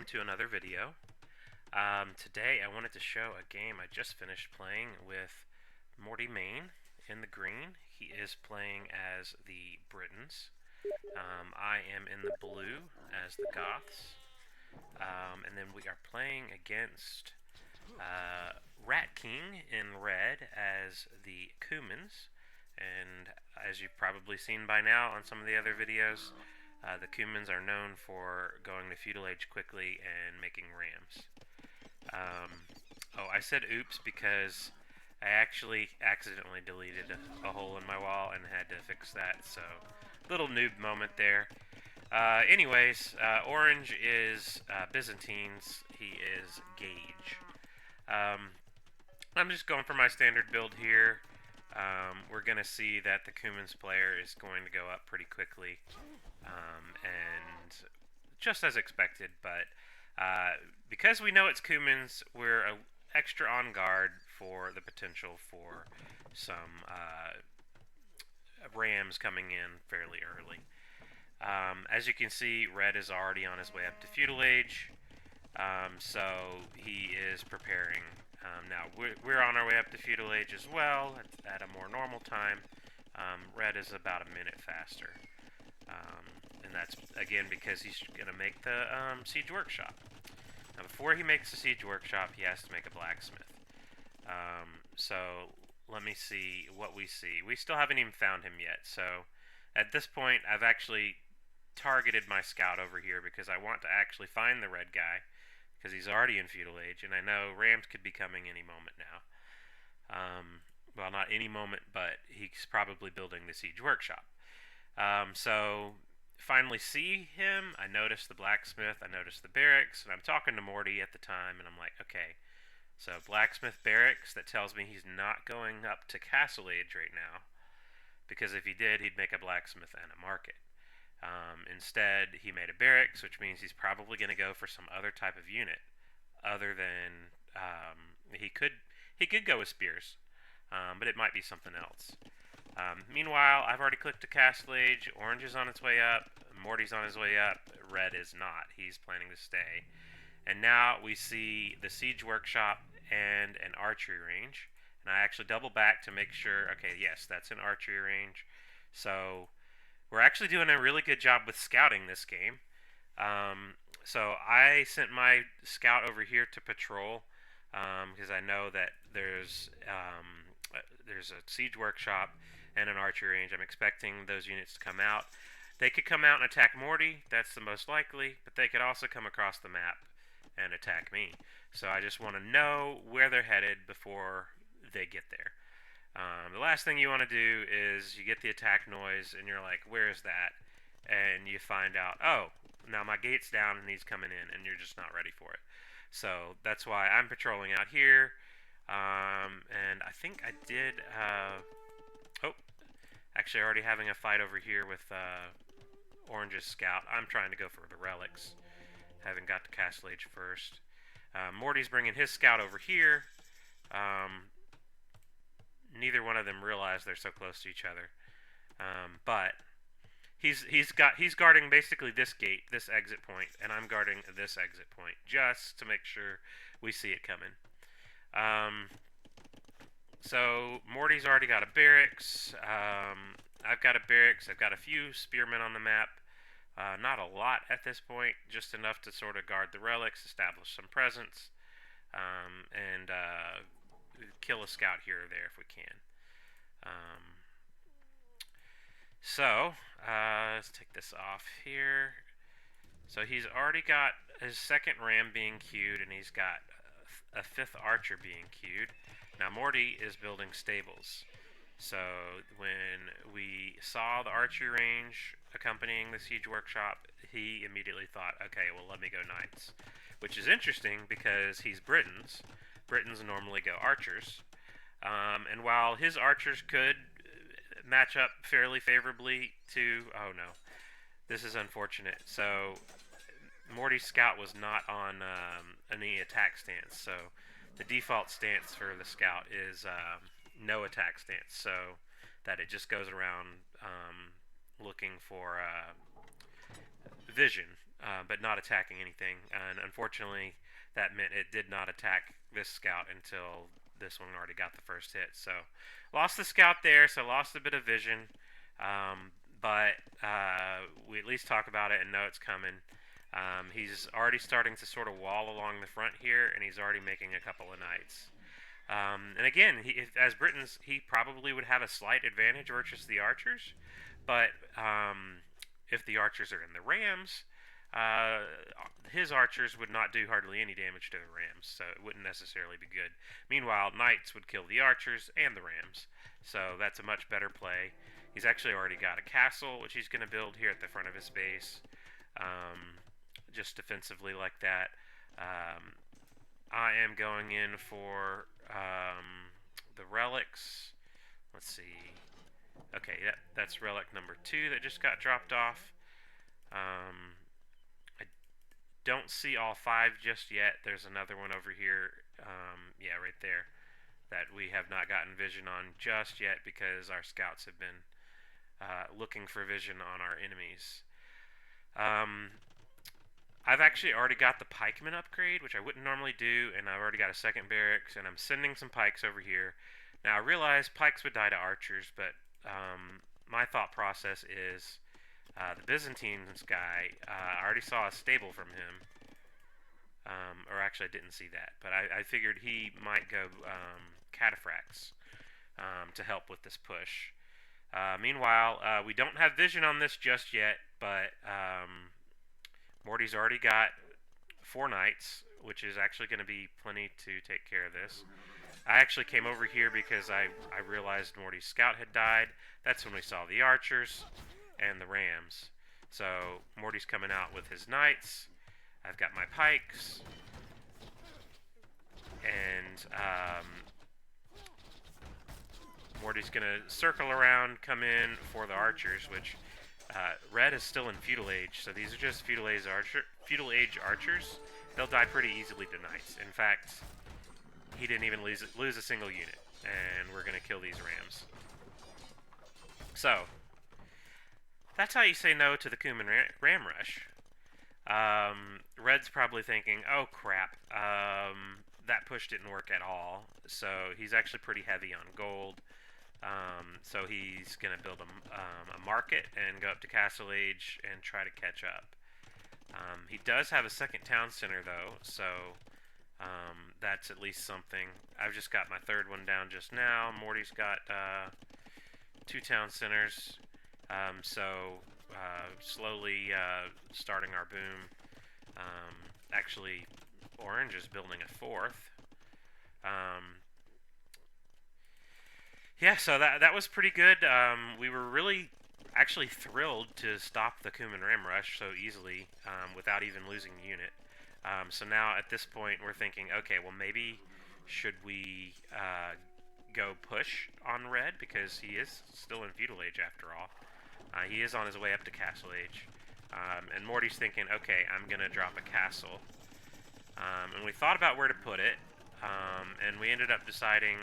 welcome to another video. Today I wanted to show a game I just finished playing with MortyMaine in the green. He is playing as the Britons. I am in the blue as the Goths. And then we are playing against Rat King in red as the Cumans. And as you've probably seen by now on some of the other videos, the Cumans are known for going to feudal age quickly and making rams. I said oops because I actually accidentally deleted a hole in my wall and had to fix that, so little noob moment there. Orange is Byzantines, he is Gage. I'm just going for my standard build here. We're going to see that the Cuman's player is going to go up pretty quickly, and just as expected, but because we know it's Cuman's, we're extra on guard for the potential for some rams coming in fairly early. As you can see, red is already on his way up to feudal age, so he is preparing. Now, we're on our way up to feudal age as well, at a more normal time. Red is about a minute faster. And that's, again, because he's going to make the siege workshop. Now, before he makes the siege workshop, he has to make a blacksmith. So, let me see what we see. We still haven't even found him yet, so at this point, I've actually targeted my scout over here because I want to actually find the red guy, because he's already in feudal age, and I know rams could be coming any moment now. Well, not any moment, but he's probably building the siege workshop. So, finally see him. I notice the blacksmith, I notice the barracks, and I'm talking to Morty at the time, and I'm like, okay, so blacksmith barracks, that tells me he's not going up to castle age right now, because if he did, he'd make a blacksmith and a market. Instead, he made a barracks, which means he's probably going to go for some other type of unit, other than he could go with spears, but it might be something else. Meanwhile, I've already clicked to castle age. Orange is on its way up. Morty's on his way up. Red is not. He's planning to stay. And now we see the siege workshop and an archery range. And I actually double back to make sure. Okay, yes, that's an archery range. So we're actually doing a really good job with scouting this game. So I sent my scout over here to patrol because I know that there's a siege workshop and an archery range. I'm expecting those units to come out. They could come out and attack Morty. That's the most likely, but they could also come across the map and attack me. So I just want to know where they're headed before they get there. The last thing you want to do is you get the attack noise and you're like, where is that? And you find out, oh, now my gate's down and he's coming in, and you're just not ready for it. So that's why I'm patrolling out here. And I think I did, actually already having a fight over here with Orange's scout. I'm trying to go for the relics. Haven't got to castle age first. Morty's bringing his scout over here. Neither one of them realize they're so close to each other. But he's guarding basically this gate, this exit point, and I'm guarding this exit point, just to make sure we see it coming. So Morty's already got a barracks. I've got a barracks. I've got a few spearmen on the map. Not a lot at this point, just enough to sort of guard the relics, establish some presence, and kill a scout here or there if we can. Let's take this off here. So he's already got his second ram being queued, and he's got a fifth archer being queued. Now Morty is building stables. So when we saw the archery range accompanying the siege workshop, he immediately thought, okay, well, let me go knights. Which is interesting because he's Britons. Britons normally go archers. And while his archers could match up fairly favorably to... Oh, no. This is unfortunate. So Morty's scout was not on any attack stance. So the default stance for the scout is no attack stance. So that it just goes around looking for vision but not attacking anything. And unfortunately, that meant it did not attack this scout until this one already got the first hit. So lost the scout there, so lost a bit of vision. But we at least talk about it and know it's coming. He's already starting to sort of wall along the front here, and he's already making a couple of knights. And again, as Britons, he probably would have a slight advantage versus the archers. But if the archers are in the rams, his archers would not do hardly any damage to the rams, so it wouldn't necessarily be good. Meanwhile, knights would kill the archers and the rams, so that's a much better play. He's actually already got a castle, which he's going to build here at the front of his base, just defensively like that. I am going in for the relics. Let's see. Okay, that's relic number 2 that just got dropped off. I don't see all 5 just yet. There's another one over here. Yeah, right there. That we have not gotten vision on just yet because our scouts have been looking for vision on our enemies. I've actually already got the pikeman upgrade, which I wouldn't normally do, and I've already got a second barracks, and I'm sending some pikes over here. Now, I realize pikes would die to archers, but my thought process is the Byzantines guy, I already saw a stable from him. Or actually, I didn't see that, but I figured he might go cataphracts to help with this push. Meanwhile, we don't have vision on this just yet, but Morty's already got 4 knights, which is actually going to be plenty to take care of this. I actually came over here because I realized Morty's scout had died. That's when we saw the archers and the rams. So Morty's coming out with his knights. I've got my pikes. And Morty's going to circle around, come in for the archers, which red is still in feudal age, so these are just feudal age archers. They'll die pretty easily to knights. In fact, he didn't even lose a single unit, and we're going to kill these rams. So, that's how you say no to the Cuman ram rush. Red's probably thinking, oh crap, that push didn't work at all, so he's actually pretty heavy on gold. So he's going to build a market and go up to Castle Age and try to catch up. He does have a second town center, though, so that's at least something. I've just got my 3rd one down just now. Morty's got 2 town centers, so slowly starting our boom. Actually, Orange is building a 4th. Yeah, so that was pretty good. We were really actually thrilled to stop the Cuman ram rush so easily without even losing a unit. So now at this point we're thinking, okay, well maybe should we go push on red because he is still in feudal age after all. He is on his way up to castle age. And Morty's thinking, okay, I'm going to drop a castle. And we thought about where to put it, and we ended up deciding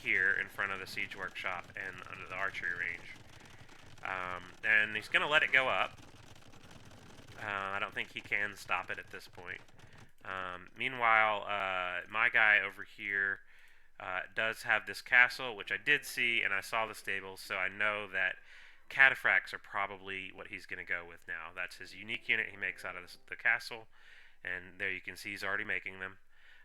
here in front of the siege workshop and under the archery range. And he's going to let it go up. I don't think he can stop it at this point. Meanwhile, my guy over here does have this castle, which I did see, and I saw the stables, so I know that cataphracts are probably what he's going to go with now. That's his unique unit he makes out of the castle, and there you can see he's already making them.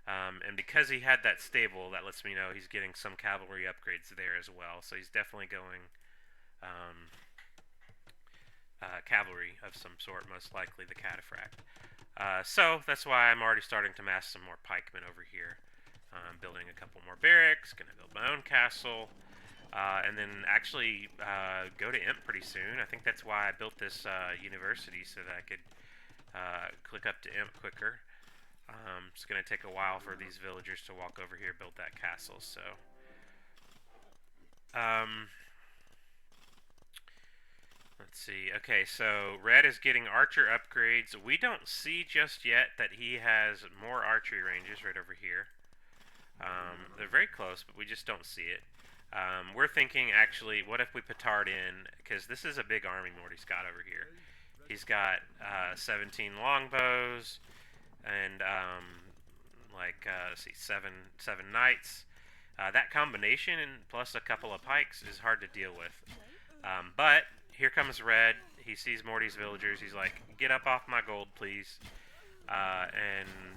And because he had that stable, that lets me know he's getting some cavalry upgrades there as well, so he's definitely going cavalry of some sort, most likely the cataphract. So that's why I'm already starting to mass some more pikemen over here. Building a couple more barracks, going to build my own castle, and then actually go to Imp pretty soon. I think that's why I built this university, so that I could click up to Imp quicker. It's going to take a while for these villagers to walk over here and build that castle, so... let's see. Okay, so Red is getting archer upgrades. We don't see just yet that he has more archery ranges right over here. They're very close, but we just don't see it. We're thinking, actually, what if we petard in, because this is a big army Morty's got over here. He's got 17 longbows and let's see, seven knights. That combination plus a couple of pikes is hard to deal with. But here comes Red. He sees Morty's villagers. He's like, "Get up off my gold, please." And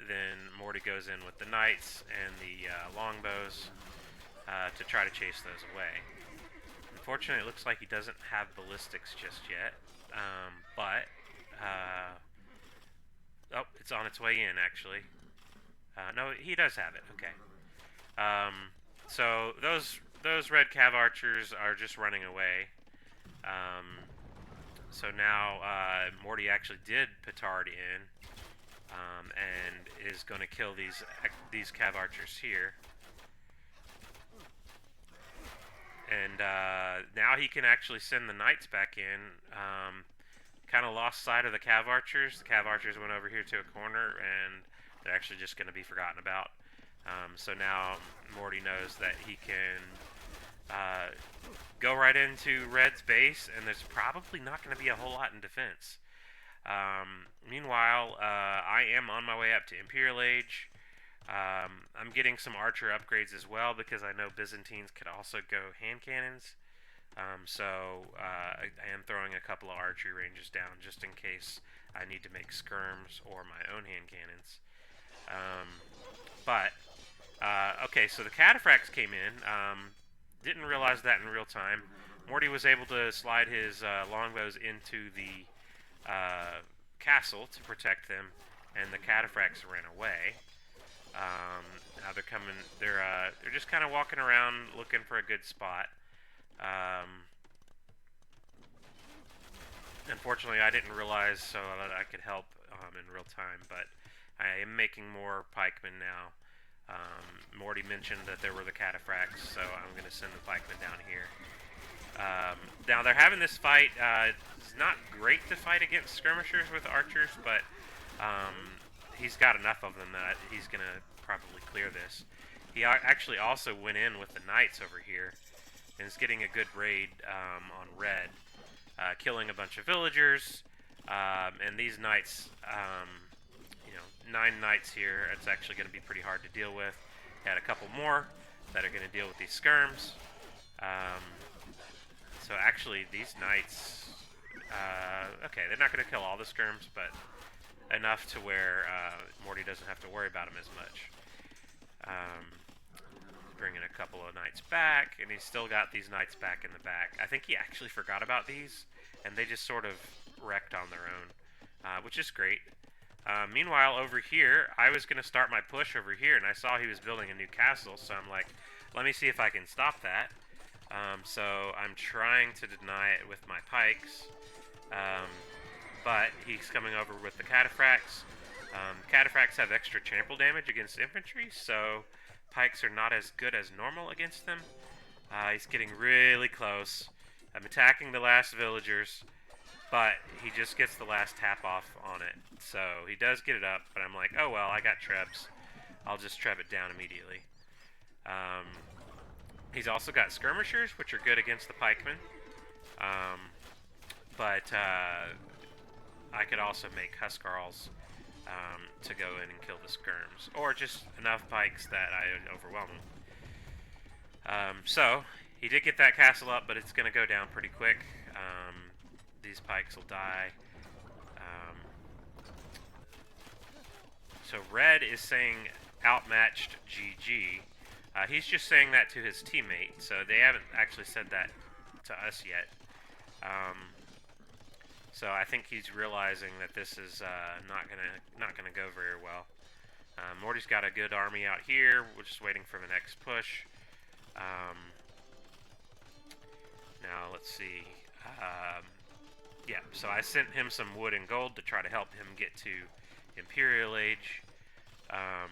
then Morty goes in with the knights and the longbows to try to chase those away. Unfortunately, it looks like he doesn't have ballistics just yet. Oh, it's on its way in, actually. No, he does have it. Okay. So those red cav archers are just running away. So now Morty actually did petard in, and is going to kill these cav archers here. And now he can actually send the knights back in. Kind of lost sight of the cav archers. The cav archers went over here to a corner, and they're actually just going to be forgotten about. So now Morty knows that he can go right into Red's base, and there's probably not going to be a whole lot in defense. Meanwhile, I am on my way up to Imperial Age. I'm getting some archer upgrades as well, because I know Byzantines could also go hand cannons. So I am throwing a couple of archery ranges down just in case I need to make skirms or my own hand cannons. Okay, so the cataphracts came in. Didn't realize that in real time. Morty was able to slide his longbows into the castle to protect them, and the cataphracts ran away. Now they're coming. They're just kind of walking around looking for a good spot. Unfortunately, I didn't realize so that I could help in real time, but I am making more pikemen now. Morty mentioned that there were the cataphracts, so I'm going to send the pikemen down here. Now they're having this fight. It's not great to fight against skirmishers with archers, but he's got enough of them that he's going to probably clear this. He actually also went in with the knights over here and is getting a good raid on Red, killing a bunch of villagers. And these knights, 9 knights here, it's actually going to be pretty hard to deal with. Had a couple more that are going to deal with these skirms. So actually, these knights, okay, they're not going to kill all the skirms, but enough to where Morty doesn't have to worry about them as much. Bringing a couple of knights back, and he's still got these knights back in the back. I think he actually forgot about these, and they just sort of wrecked on their own, which is great. Meanwhile, over here, I was going to start my push over here, and I saw he was building a new castle, so I'm like, let me see if I can stop that. So I'm trying to deny it with my pikes, but he's coming over with the cataphracts. Cataphracts have extra trample damage against infantry, so pikes are not as good as normal against them. He's getting really close. I'm attacking the last villagers, but he just gets the last tap off on it. So he does get it up, but I'm like, oh well, I got trebs. I'll just treb it down immediately. He's also got skirmishers, which are good against the pikemen. But I could also make huskarls to go in and kill the skirms, or just enough pikes that I would overwhelm them. So he did get that castle up, but it's going to go down pretty quick. These pikes will die. So Red is saying outmatched GG. He's just saying that to his teammate, so they haven't actually said that to us yet. So I think he's realizing that this is not gonna go very well. Morty's got a good army out here. We're just waiting for the next push. Now let's see. Yeah, so I sent him some wood and gold to try to help him get to Imperial Age. I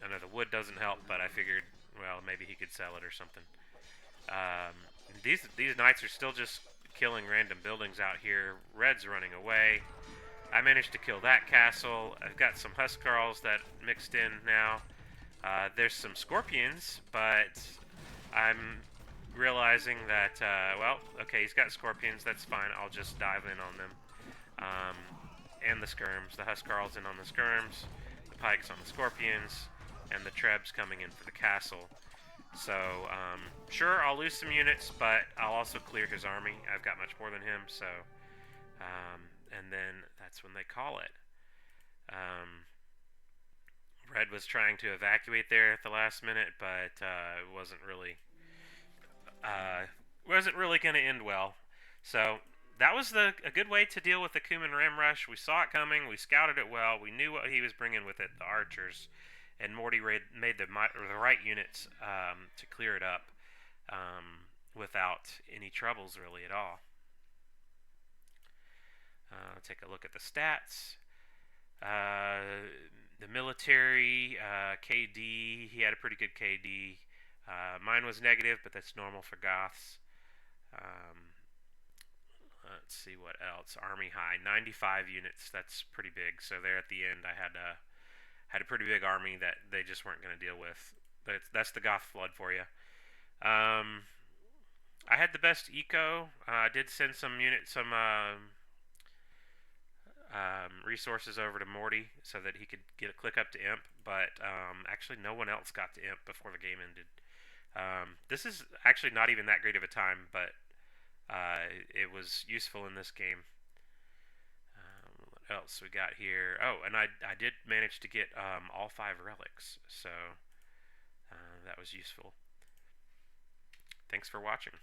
know the wood doesn't help, but I figured, well, maybe he could sell it or something. These knights are still just killing random buildings out here. Red's running away. I managed to kill that castle. I've got some huskarls that mixed in now. There's some scorpions, but I'm realizing that, well, okay, he's got scorpions, that's fine. I'll just dive in on them. um, and the skirms. The Huskarls in on the skirms, the pikes on the scorpions, and the trebs coming in for the castle. So, sure, I'll lose some units, but I'll also clear his army. I've got much more than him, so... and then that's when they call it. Red was trying to evacuate there at the last minute, but it wasn't really going to end well. So that was a good way to deal with the Cuman Ram Rush. We saw it coming. We scouted it well. We knew what he was bringing with it, the archers, and Morty made the right units to clear it up without any troubles really at all. Take a look at the stats. The military, KD, he had a pretty good KD. Mine was negative, but that's normal for Goths. Let's see what else. Army high, 95 units. That's pretty big. So there at the end, I had a pretty big army that they just weren't going to deal with. That's the Goth flood for you. I had the best eco. I did send some resources over to Morty so that he could get a click up to Imp, but actually no one else got to Imp before the game ended. This is actually not even that great of a time, but it was useful in this game. What else we got here? Oh, and I did manage to get all 5 relics, so that was useful. Thanks for watching.